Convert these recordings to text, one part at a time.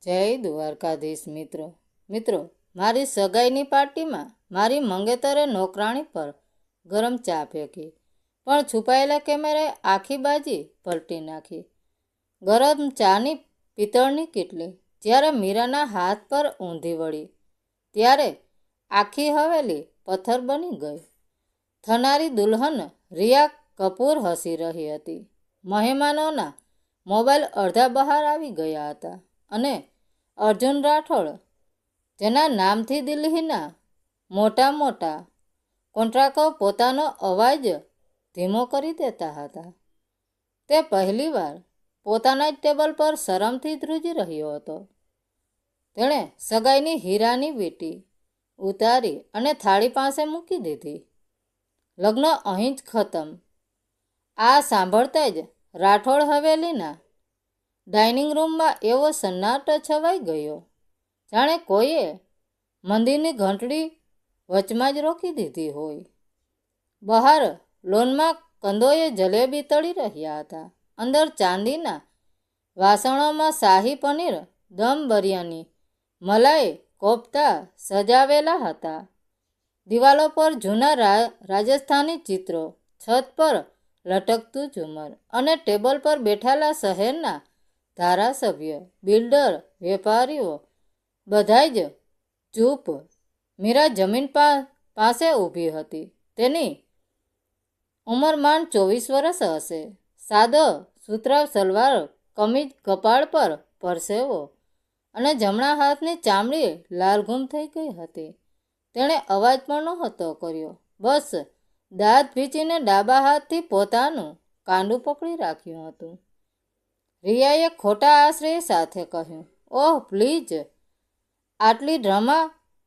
જય દ્વારકાધીશ મિત્રો મારી સગાઈની પાર્ટીમાં મારી મંગેતરે નોકરાણી પર ગરમ ચા ફેંકી, પણ છુપાયેલા કેમેરાએ આખી બાજી પલટી નાખી. ગરમ ચાની પિત્તળની કીટલી જ્યારે મીરાના હાથ પર ઊંધી વળી ત્યારે આખી હવેલી પથ્થર બની ગઈ. થનારી દુલ્હન રિયા કપૂર હસી રહી હતી. મહેમાનોના મોબાઈલ અડધા બહાર આવી ગયા હતા અને અર્જુન રાઠોડ, જેના નામથી દિલ્હીના મોટા મોટા કોન્ટ્રાક્ટરો પોતાનો અવાજ ધીમો કરી દેતા હતા, તે પહેલીવાર પોતાના જ ટેબલ પર શરમથી ધ્રુજી રહ્યો હતો. તેણે સગાઈની હીરાની વીંટી ઉતારી અને થાળી પાસે મૂકી દીધી. લગ્ન અહીં જ ખતમ. આ સાંભળતા જ રાઠોડ હવેલીના ડાઇનિંગ રૂમમાં એવો સન્નાટો છવાઈ ગયો, જાણે કોઈએ મંદિરની ઘંટડી વચમાં જ રોકી દીધી હોય. બહાર લોનમાં કંદોએ જલેબી તળી રહ્યા હતા. અંદર ચાંદીના વાસણોમાં શાહી પનીર, દમ બિરયાની, મલાઈ કોફતા સજાવેલા હતા. દિવાલો પર જૂના રાજસ્થાની ચિત્રો, છત પર લટકતું ઝુમર અને ટેબલ પર બેઠેલા શહેરના ધારાસભ્ય, બિલ્ડર, વેપારીઓ બધાય જ ચૂપ. મીરા જમીન પાસે ઊભી હતી. તેની ઉંમર માંડ 24 વર્ષ હશે. સાદો સુતરાઉ સલવાર કમીજ, કપાળ પર પરસેવો અને જમણા હાથની ચામડી લાલઘૂમ થઈ ગઈ હતી. તેણે અવાજ પણ નહોતો કર્યો, બસ દાંત ભીંચીને ડાબા હાથથી પોતાનું કાંડું પકડી રાખ્યું હતું. રિયાએ ખોટા આશ્રય સાથે કહ્યું, ઓહ પ્લીઝ, આટલી ડ્રામા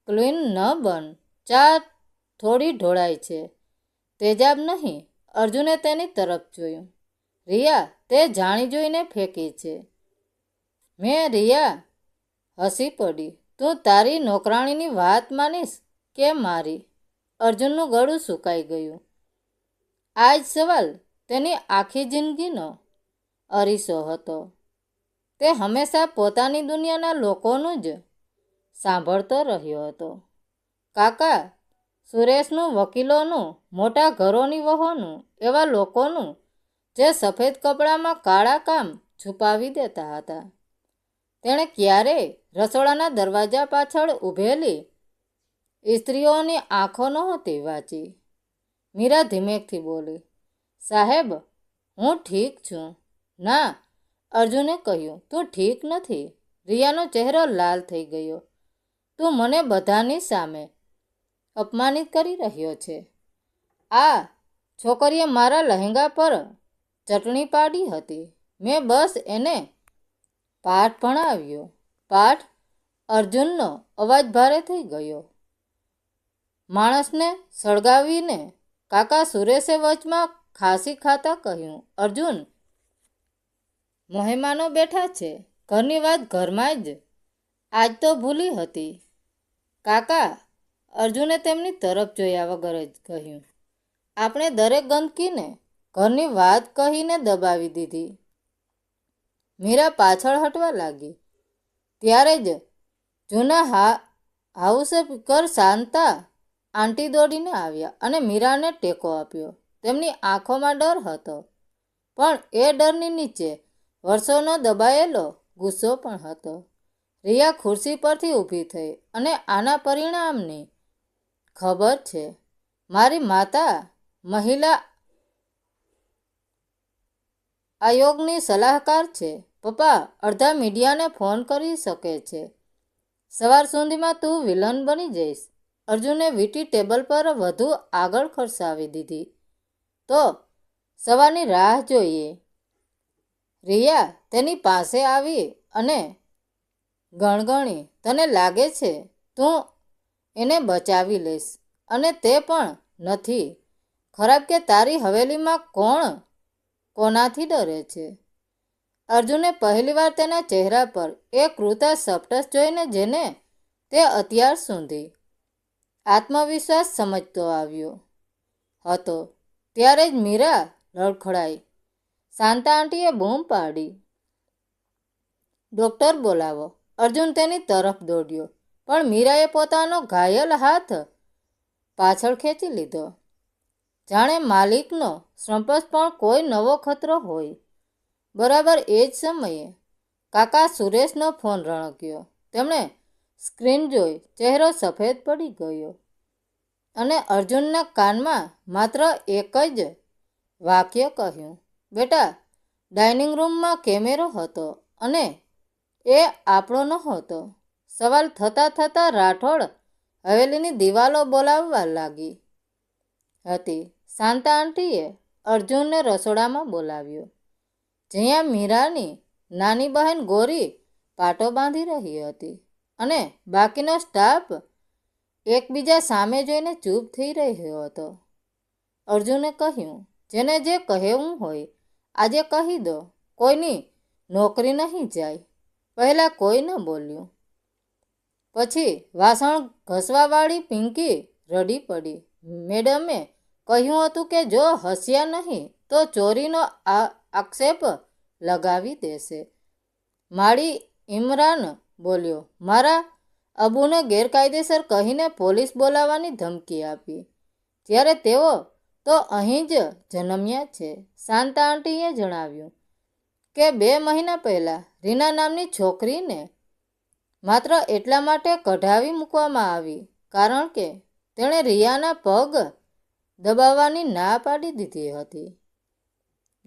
ક્વીન ન બન. ચા થોડી ઢોળાઈ છે, તેજાબ નહીં. અર્જુને તેની તરફ જોયું. રિયા, તે જાણી જોઈને ફેંકી છે. રિયા હસી પડી. તું તારી નોકરાણીની વાત માનીશ કે મારી? અર્જુનનું ગળું સુકાઈ ગયું. આ જ સવાલ તેની આખી જિંદગીનો અરીસો હતો. તે હંમેશા પોતાની દુનિયાના લોકોનું જ સાંભળતો રહ્યો હતો. કાકા સુરેશનું, વકીલોનું, મોટા ઘરોની વહુનું, એવા લોકોનું જે સફેદ કપડામાં કાળા કામ છુપાવી દેતા હતા. તેણે ક્યારેય રસોડાના દરવાજા પાછળ ઊભેલી સ્ત્રીઓની આંખો નહોતી વાંચી. મીરા ધીમેકથી બોલી, સાહેબ, હું ઠીક છું. ના, અર્જુને કહ્યું, તું ઠીક નથી. રિયાનો ચહેરો લાલ થઈ ગયો. તું મને બધાની સામે અપમાનિત કરી રહ્યો છે. આ છોકરીએ મારા લહેંગા પર ચટણી પાડી હતી. મેં બસ એને પાઠ ભણાવ્યો. પાઠ? અર્જુનનો અવાજ ભારે થઈ ગયો. માણસને સળગાવીને કાકા સુરેશે વચમાં ખાંસી ખાતા કહ્યું, અર્જુન, મહેમાનો બેઠા છે. ઘરની વાત ઘરમાં જ. આજ તો ભૂલી હતી. કાકા, અર્જુને તેમની તરફ જોયા વગર જ કહ્યું, આપણે દરેક ગંદકીને ઘરની વાત કહીને દબાવી દીધી. મીરા પાછળ હટવા લાગી. ત્યારે જ જૂના હાઉસકીપર શાંતા આંટી દોડીને આવ્યા અને મીરાને ટેકો આપ્યો. તેમની આંખોમાં ડર હતો, પણ એ ડરની નીચે વર્ષોનો દબાયેલો ગુસ્સો પણ હતો. રિયા ખુરશી પરથી ઊભી થઈ અને આના પરિણામની ખબર છે. મારી માતા મહિલા આયોગની સલાહકાર છે. પપ્પા અડધા મીડિયાને ફોન કરી શકે છે. સવાર સુધીમાં તું વિલન બની જઈશ. અર્જુને વીંટી ટેબલ પર વધુ આગળ ખરસાવી દીધી. તો સવારની રાહ જોઈએ. રિયા તેની પાસે આવી અને ગણગણી, તને લાગે છે તું એને બચાવી લઈશ, અને તે પણ નથી ખરાબ કે તારી હવેલીમાં કોણ કોનાથી ડરે છે? અર્જુને પહેલીવાર તેના ચહેરા પર એ ક્રૂરતા સ્પષ્ટ જોઈને જેને તે અત્યાર સુધી આત્મવિશ્વાસ સમજતો આવ્યો હતો. ત્યારે જ મીરા લડખડાઈ. શાંતા આંટીએ બૂમ પાડી, ડૉક્ટર બોલાવો. અર્જુન તેની તરફ દોડ્યો, પણ મીરાએ પોતાનો ઘાયલ હાથ પાછળ ખેંચી લીધો, જાણે માલિકનો સંપર્ક પણ કોઈ નવો ખતરો હોય. બરાબર એ જ સમયે કાકા સુરેશનો ફોન રણક્યો. તેમણે સ્ક્રીન જોઈ ચહેરો સફેદ પડી ગયો અને અર્જુનના કાનમાં માત્ર એક જ વાક્ય કહ્યું, બેટા, ડાઇનિંગ રૂમમાં કેમેરો હતો અને એ આપણો નહોતો. સવાલ થતાં થતાં રાઠોડ હવેલીની દિવાલો બોલાવવા લાગી હતી. શાંતા આંટીએ અર્જુનને રસોડામાં બોલાવ્યો, જ્યાં મીરાની નાની બહેન ગોરી પાટો બાંધી રહી હતી અને બાકીનો સ્ટાફ એકબીજા સામે જોઈને ચૂપ થઈ રહ્યો હતો. અર્જુને કહ્યું, જેને જે કહેવું હોય આજે કહી દો, કોઈની નોકરી નહીં જાય. પહેલાં કોઈ ન બોલ્યું. પછી વાસણ ઘસવાવાળી પિંકી રડી પડી. મેડમે કહ્યું હતું કે જો હસ્યા નહીં તો ચોરીનો આક્ષેપ લગાવી દેશે. માળી ઇમરાન બોલ્યો, મારા અબુને ગેરકાયદેસર કહીને પોલીસ બોલાવવાની ધમકી આપી, જ્યારે તેઓ તો અહીં જ જન્મ્યા છે. શાંતા આંટીએ જણાવ્યું કે 2 મહિના પહેલાં રીના નામની છોકરીને માત્ર એટલા માટે કઢાવી મૂકવામાં આવી કારણ કે તેણે રિયાના પગ દબાવવાની ના પાડી દીધી હતી.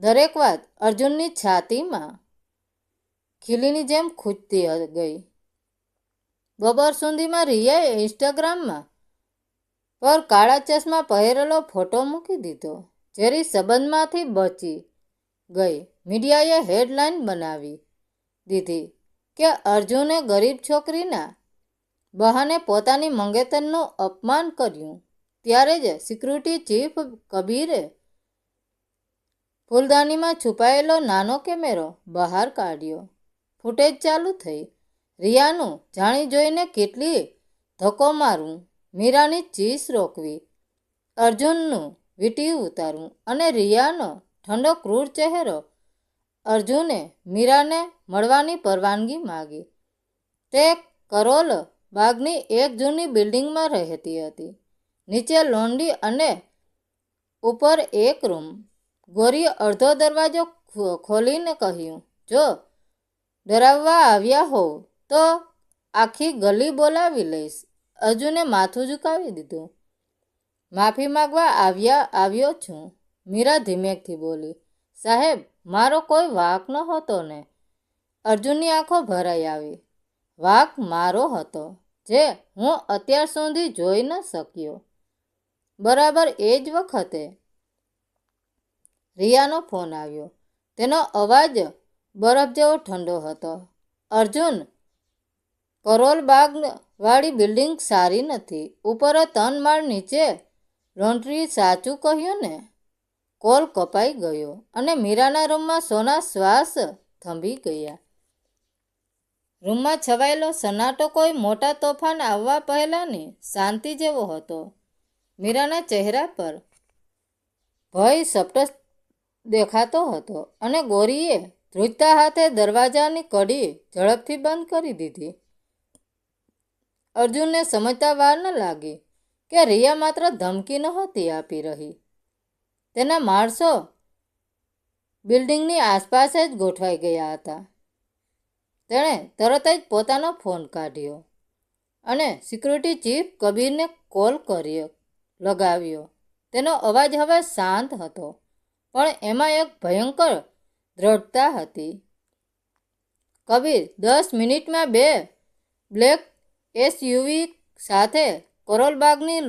દરેક વાત અર્જુનની છાતીમાં ખીલીની જેમ ખૂંચતી ગઈ. બપોર સુધીમાં રિયાએ ઇન્સ્ટાગ્રામમાં પર કાળા ચશ્મા પહેરેલો ફોટો મૂકી દીધો. જેરી સંબંધમાંથી બચી ગઈ. મીડિયાએ હેડલાઇન બનાવી દીધી કે અર્જુને ગરીબ છોકરીના બહાને પોતાની મંગેતરનું અપમાન કર્યું. ત્યારે જ સિક્યુરિટી ચીફ કબીરે ફૂલદાનીમાં છુપાયેલો નાનો કેમેરો બહાર કાઢ્યો. ફૂટેજ ચાલુ થઈ. રિયાનું જાણી જોઈને કેટલી ધક્કો મારવું, મીરાની ચીસ રોકવી, અર્જુનનું વીંટી ઉતારવું અને રિયાનો ઠંડો ક્રૂર ચહેરો. અર્જુને મીરાને મળવાની પરવાનગી માગી. તે કરોલ બાગની એક જૂની બિલ્ડિંગમાં રહેતી હતી. નીચે લોન્ડી અને ઉપર એક રૂમ. ગોરીએ અડધો દરવાજો ખોલીને કહ્યું, જો ડરાવવા આવ્યા હોવ તો આખી ગલી બોલાવી લઈશ. અર્જુને માથું ઝુકાવી દીધું. માફી માગવા આવ્યો છું, મીરા ધીમેકથી બોલી. સાહેબ, મારો કોઈ વાંક નહોતો ને? અર્જુનની આંખો ભરાઈ આવી. વાંક મારો હતો, જે હું અત્યાર સુધી જોઈ ન શક્યો. બરાબર એ જ વખતે રિયાનો ફોન આવ્યો. તેનો અવાજ બરફ જેવો ઠંડો હતો. અર્જુન, કરોલ બાગ વાળી બિલ્ડિંગ સારી નથી. ઉપર 3 માળ નીચે લોન્ડ્રી. સાચું કહ્યું ને? કોલ કપાઈ ગયો અને મીરાના રૂમમાં સોના શ્વાસ થંભી ગયા. રૂમમાં છવાયેલો સન્નાટો કોઈ મોટા તોફાન આવવા પહેલાંની શાંતિ જેવો હતો. મીરાના ચહેરા પર ભય સ્પષ્ટ દેખાતો હતો અને ગોરીએ ધ્રુજતા હાથે દરવાજાની કડી ઝડપથી બંધ કરી દીધી. અર્જુનને સમજતા વાર ન લાગી કે રિયા માત્ર ધમકી નહોતી આપી રહી. તેના માણસો બિલ્ડિંગની આસપાસ જ ગોઠવાઈ ગયા હતા. તેણે તરત જ પોતાનો ફોન કાઢ્યો અને સિક્યુરિટી ચીફ કબીરને કોલ લગાવ્યો. તેનો અવાજ હવે શાંત હતો, પણ એમાં એક ભયંકર દ્રઢતા હતી. કબીર, 10 મિનિટમાં 2 બ્લેક SUV સાથે કરોલબાગની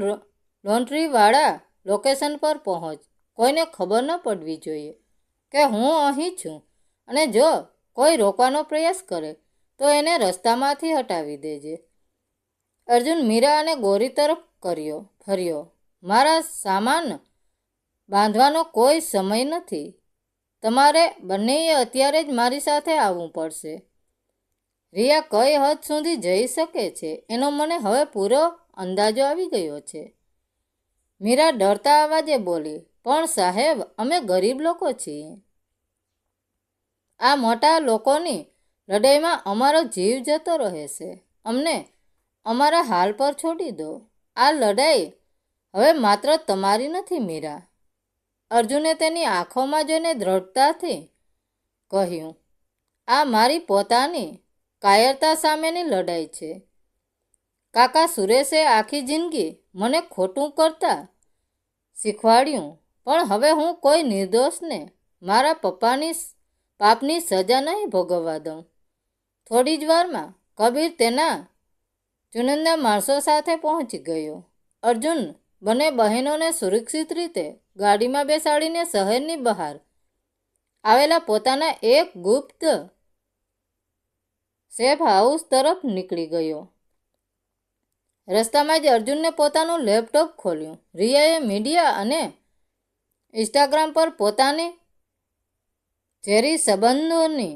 લોન્ડ્રીવાળા લોકેશન પર પહોંચ. કોઈને ખબર ન પડવી જોઈએ કે હું અહીં છું, અને જો કોઈ રોકવાનો પ્રયાસ કરે તો એને રસ્તામાંથી હટાવી દેજે. અર્જુન મીરા અને ગોરી તરફ ફર્યો. મારા સામાન બાંધવાનો કોઈ સમય નથી. તમારે બંનેએ અત્યારે જ મારી સાથે આવવું પડશે. રિયા કઈ હદ સુધી જઈ શકે છે એનો મને હવે પૂરો અંદાજો આવી ગયો છે. મીરા ડરતા અવાજે બોલી, પણ સાહેબ, અમે ગરીબ લોકો છીએ. આ મોટા લોકોની લડાઈમાં અમારો જીવ જતો રહે છે. અમને અમારા હાલ પર છોડી દો. આ લડાઈ હવે માત્ર તમારી નથી મીરા. અર્જુને તેની આંખોમાં જોઈને દ્રઢતાથી કહ્યું, આ મારી પોતાની કાયરતા સામેની લડાઈ છે. કાકા સુરેશે આખી જિંદગી મને ખોટું કરતા શીખવાડ્યું, પણ હવે હું કોઈ નિર્દોષને મારા પપ્પાની પાપની સજા નહીં ભોગવવા દઉં. થોડી જ વારમાં કબીર તેના ચુનિંદા માણસો સાથે પહોંચી ગયો. અર્જુન બંને બહેનોને સુરક્ષિત રીતે ગાડીમાં બેસાડીને શહેરની બહાર આવેલા પોતાના એક ગુપ્ત સેફ હાઉસ તરફ નીકળી ગયો. રસ્તામાં જ અર્જુનને પોતાનું લેપટોપ ખોલ્યું. રિયાએ મીડિયા અને ઇન્સ્ટાગ્રામ પર પોતાની ઝેરી સંબંધોની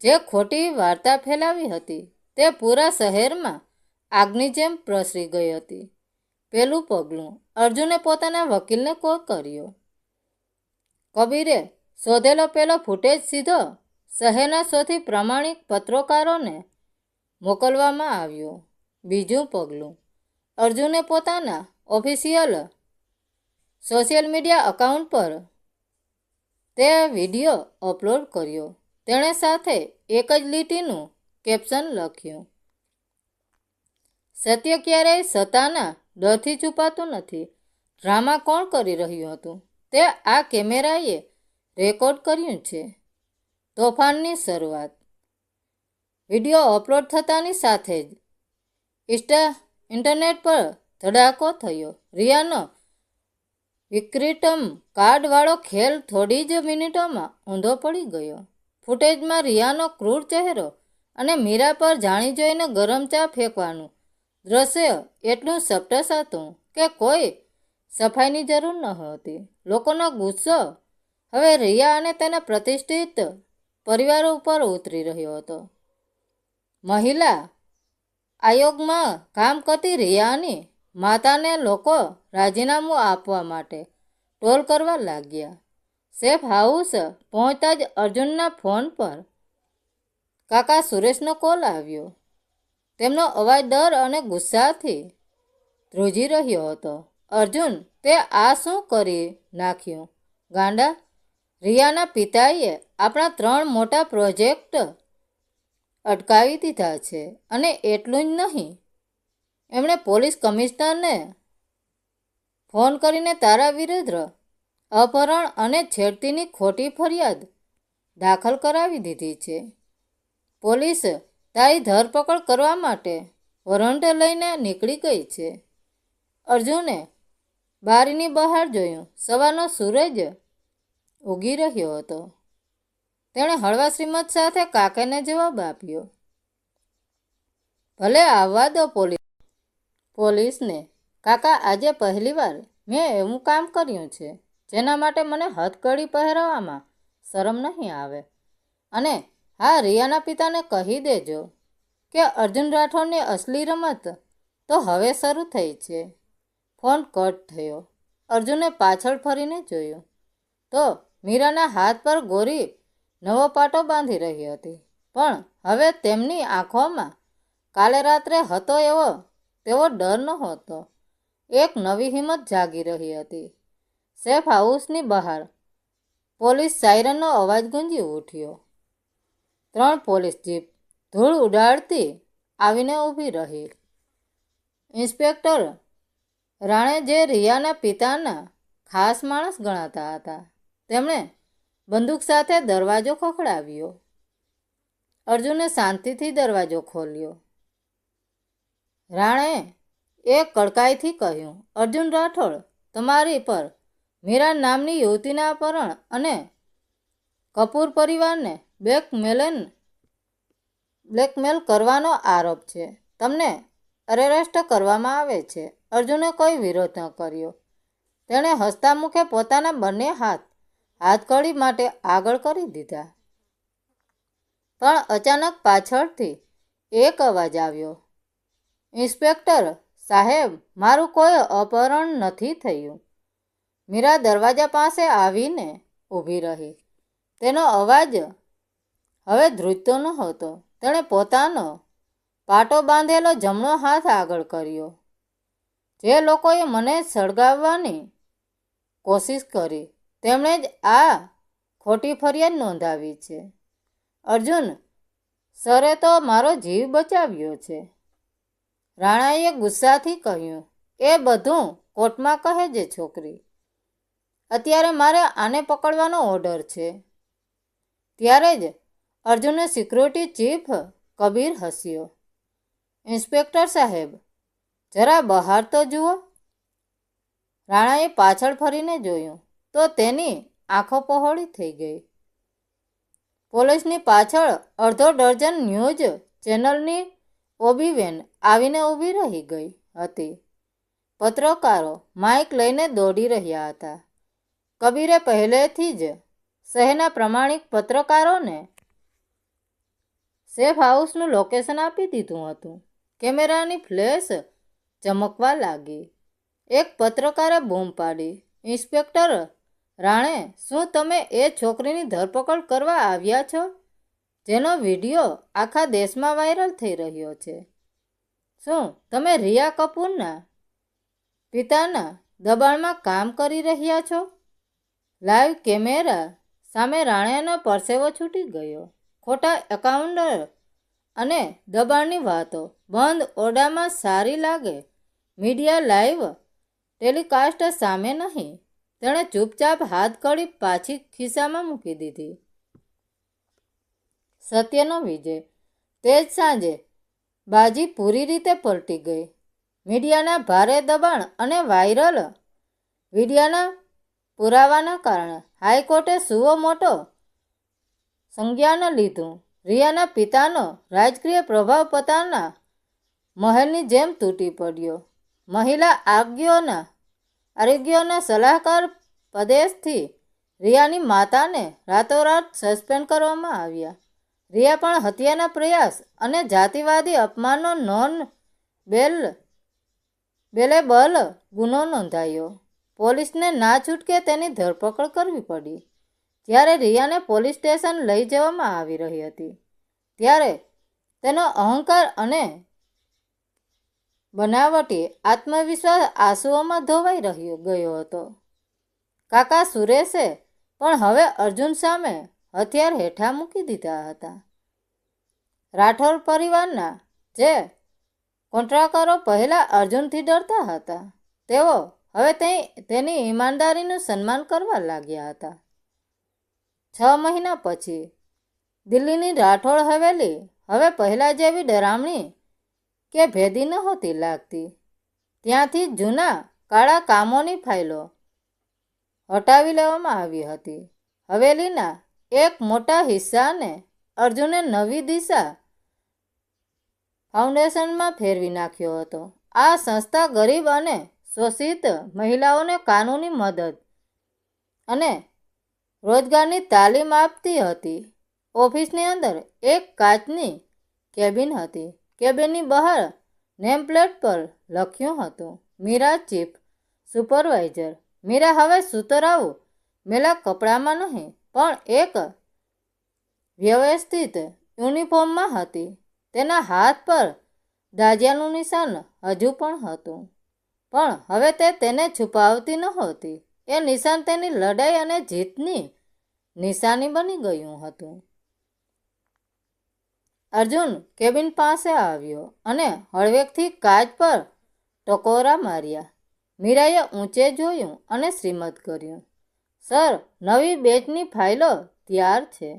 જે ખોટી વાર્તા ફેલાવી હતી તે પૂરા શહેરમાં આગની જેમ પ્રસરી ગઈ હતી. પહેલું પગલું અર્જુને પોતાના વકીલને કોલ કર્યો. કબીરે શોધેલો પેલો ફૂટેજ સીધો શહેરના સૌથી પ્રામાણિક પત્રકારોને મોકલવામાં આવ્યો. બીજું પગલું અર્જુને પોતાના ઓફિશિયલ સોશિયલ મીડિયા એકાઉન્ટ પર તે વિડીયો અપલોડ કર્યો. તેણે સાથે એક જ લીટીનું કેપ્શન લખ્યું, સત્ય ક્યારેય સત્તાના ડરથી છુપાતું નથી. ડ્રામા કોણ કરી રહ્યું હતું તે આ કેમેરાએ રેકોર્ડ કર્યું છે. તોફાનની શરૂઆત. વિડીયો અપલોડ થતાની સાથે જ ઇન્ટરનેટ પર ધડાકો થયો. રિયાનો વિક્રિટમ કાર્ડવાળો ખેલ થોડી જ મિનિટોમાં ઊંધો પડી ગયો. ફૂટેજમાં રિયાનો ક્રૂર ચહેરો અને મીરા પર જાણી જોઈને ગરમ ચા ફેંકવાનું દ્રશ્ય એટલું સપટસ હતું કે કોઈ સફાઈની જરૂર નહોતી. લોકોનો ગુસ્સો હવે રિયા અને તેના પ્રતિષ્ઠિત પરિવાર ઉપર ઉતરી રહ્યો હતો. મહિલા આયોગમાં કામ કરતી રિયાની માતાને લોકો રાજીનામું આપવા માટે ટોલ કરવા લાગ્યા. સેફ હાઉસ પહોંચતા જ અર્જુનના ફોન પર કાકા સુરેશનો કોલ આવ્યો. તેમનો અવાજ ડર અને ગુસ્સાથી ધ્રુજી રહ્યો હતો. અર્જુન, તે આ શું કરી નાખ્યું ગાંડા? રિયાના પિતાએ આપણા 3 મોટા પ્રોજેક્ટ અટકાવી દીધા છે અને એટલું જ નહીં, એમણે પોલીસ કમિશનરને ફોન કરીને તારા વિરુદ્ધ અપહરણ અને છેડતીની ખોટી ફરિયાદ દાખલ કરાવી દીધી છે. પોલીસ તારી ધરપકડ કરવા માટે વોરંટ લઈને નીકળી ગઈ છે. અર્જુને બારીની બહાર જોયું. સવારનો સૂરજ ઉગી રહ્યો હતો. તેણે હળવા શ્રીમત સાથે કાકાને જવાબ આપ્યો, ભલે આવવા દો પોલીસને. કાકા, આજે પહેલીવાર મેં એવું કામ કર્યું છે જેના માટે મને હથકડી પહેરવામાં શરમ નહીં આવે. અને હા, રિયાના પિતાને કહી દેજો કે અર્જુન રાઠોડની અસલી રમત તો હવે શરૂ થઈ છે. ફોન કટ થયો. અર્જુને પાછળ ફરીને જોયું તો મીરાના હાથ પર ગોરી નવો પાટો બાંધી રહી હતી, પણ હવે તેમની આંખોમાં કાલે રાત્રે હતો તેવો ડર નહોતો. એક નવી હિંમત જાગી રહી હતી. સેફ હાઉસની બહાર પોલીસ સાયરનનો અવાજ ગુંજી ઉઠ્યો. 3 પોલીસ જીપ ધૂળ ઉડાડતી આવીને ઊભી રહી. ઇન્સ્પેક્ટર રાણે, જે રિયાના પિતાના ખાસ માણસ ગણાતા હતા, તેમણે બંદૂક સાથે દરવાજો ખખડાવ્યો. અર્જુને શાંતિથી દરવાજો ખોલ્યો. રાણે એક કડકાઈથી કહ્યું, અર્જુન રાઠોડ, તમારી પર મીરા નામની યુવતીના અપહરણ અને કપૂર પરિવારને બ્લેકમેલ કરવાનો આરોપ છે. તમને અરેસ્ટ કરવામાં આવે છે. અર્જુને કોઈ વિરોધ ન કર્યો. તેણે હસતા મુખે પોતાના બંને હાથકડી માટે આગળ કરી દીધા. પણ અચાનક પાછળથી એક અવાજ આવ્યો, ઇન્સ્પેક્ટર સાહેબ, મારું કોઈ અપહરણ નથી થયું. મીરા દરવાજા પાસે આવીને ઊભી રહી. તેનો અવાજ હવે ધ્રુજતો નહોતો. તેણે પોતાનો પાટો બાંધેલો જમણો હાથ આગળ કર્યો. જે લોકોએ મને સળગાવવાની કોશિશ કરી તેમણે જ આ ખોટી ફરિયાદ નોંધાવી છે. અર્જુન સરે તો મારો જીવ બચાવ્યો છે. રાણાએ ગુસ્સાથી કહ્યું, એ બધું કોર્ટમાં કહે છે છોકરી. અત્યારે મારે આને પકડવાનો ઓર્ડર છે. ત્યારે જ અર્જુને સિક્યુરિટી ચીફ કબીર હસ્યો. ઇન્સ્પેક્ટર સાહેબ, જરા બહાર તો જુઓ. રાણાએ પાછળ ફરીને જોયું તો તેની આંખો પહોળી થઈ ગઈ. પોલીસની પાછળ અડધો ડઝન ન્યૂઝ ચેનલની ઓબી વેન આવીને ઊભી રહી ગઈ હતી. પત્રકારો માઇક લઈને દોડી રહ્યા હતા. કબીરે પહેલેથી જ શહેરના પ્રમાણિક પત્રકારોને સેફ હાઉસનું લોકેશન આપી દીધું હતું. કેમેરાની ફ્લેશ ચમકવા લાગી. એક પત્રકારે બૂમ પાડી, ઇન્સ્પેક્ટર રાણે, શું તમે એ છોકરીની ધરપકડ કરવા આવ્યા છો જેનો વિડીયો આખા દેશમાં વાયરલ થઈ રહ્યો છે? શું તમે રિયા કપૂરના પિતાના દબાણમાં કામ કરી રહ્યા છો? લાઈવ કેમેરા સામે રાણાનો પરસેવો છૂટી ગયો. ખોટા એકાઉન્ટર અને દબાણની વાતો બંધ ઓરડામાં સારી લાગે. મીડિયા લાઈવ ટેલિકાસ્ટ સામે નહીં. તેણે ચૂપચાપ હાથકડી પાછી ખિસ્સામાં મૂકી દીધી. સત્યનો વિજય. તે જ સાંજે બાજી પૂરી રીતે પલટી ગઈ. મીડિયાના ભારે દબાણ અને વાયરલ વિડીયોના પુરાવાના કારણે હાઈકોર્ટે સુઓ મોટો સંજ્ઞાન લીધું. રિયાના પિતાનો રાજકીય પ્રભાવ પોતાના મહેલની જેમ તૂટી પડ્યો. મહિલા આરોગ્યના સલાહકાર પદેથી રિયાની માતાને રાતોરાત સસ્પેન્ડ કરવામાં આવ્યા. રિયા પણ હત્યાના પ્રયાસ અને જાતિવાદી અપમાનનો નોન બેલેબલ ગુનો નોંધાયો. પોલીસને ના છૂટકે તેની ધરપકડ કરવી પડી. જ્યારે રિયાને પોલીસ સ્ટેશન લઈ જવામાં આવી રહી હતી ત્યારે તેનો અહંકાર અને બનાવટી આત્મવિશ્વાસ આંસુઓમાં ધોવાઈ ગયો હતો. કાકા સુરેશે પણ હવે અર્જુન સામે હથિયાર હેઠા મૂકી દીધા હતા. રાઠોડ પરિવારના જે કોન્ટ્રાક્ટરો પહેલાં અર્જુનથી ડરતા હતા તેઓ હવે તેની ઈમાનદારીનું સન્માન કરવા લાગ્યા હતા. 6 મહિના પછી દિલ્હીની રાઠોડ હવેલી હવે પહેલાં જેવી ડરામણી કે ભેદી નહોતી લાગતી. ત્યાંથી જૂના કાળા કામોની ફાઇલો હટાવી લેવામાં આવી હતી. હવેલીના એક મોટા હિસ્સાને અર્જુને નવી દિશા ફાઉન્ડેશનમાં ફેરવી નાખ્યો હતો. આ સંસ્થા ગરીબ અને શોષિત મહિલાઓને કાનૂની મદદ અને રોજગારની તાલીમ આપતી હતી. ઓફિસની અંદર એક કાચની કેબિન હતી. કેબિનની બહાર નેમપ્લેટ પર લખ્યું હતું, મીરા ચીફ સુપરવાઇઝર. મીરા હવે સુતરાઉ મેલા કપડામાં નહીં પણ એક વ્યવસ્થિત યુનિફોર્મમાં હતી. તેના હાથ પર દાજિયાનું નિશાન હજુ પણ હતું, પણ હવે તે તેને છુપાવતી નહોતી. એ નિશાન તેની લડાઈ અને જીતની નિશાની બની ગયું હતું. અર્જુન કેબિન પાસે આવ્યો અને હળવેકથી કાચ પર ટકોરા માર્યા. મીરાએ ઊંચે જોયું અને શ્રીમત કર્યું. સર, નવી બેચની ફાઇલો તૈયાર છે.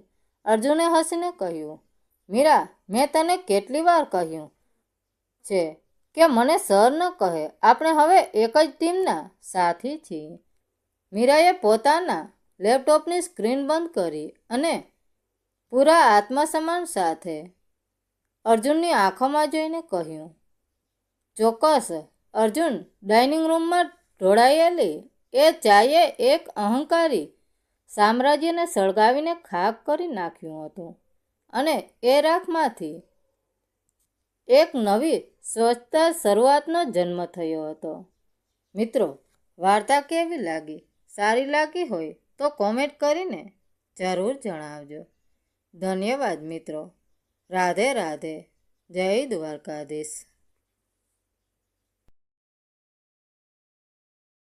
અર્જુને હસીને કહ્યું. મીરા, મેં તને કેટલી વાર કહ્યું છે કે મને સર ન કહે. આપણે હવે એક જ ટીમના સાથી છીએ. મીરાએ પોતાના લેપટોપની સ્ક્રીન બંધ કરી અને પૂરા આત્મસન્માન સાથે અર્જુનની આંખોમાં જોઈને કહ્યું. ચોક્કસ. અર્જુન ડાઇનિંગ રૂમમાં ઢોળાયેલી એ ચાએ એક અહંકારી સામ્રાજ્યને સળગાવીને ખાક કરી નાખ્યું હતું અને એ રાખમાંથી એક નવી સ્વચ્છતા શરૂઆતનો જન્મ થયો હતો. મિત્રો, વાર્તા કેવી લાગી? સારી લાગી હોય તો કોમેન્ટ કરીને જરૂર જણાવજો. ધન્યવાદ મિત્રો. રાધે રાધે. જય દ્વારકાધીશ.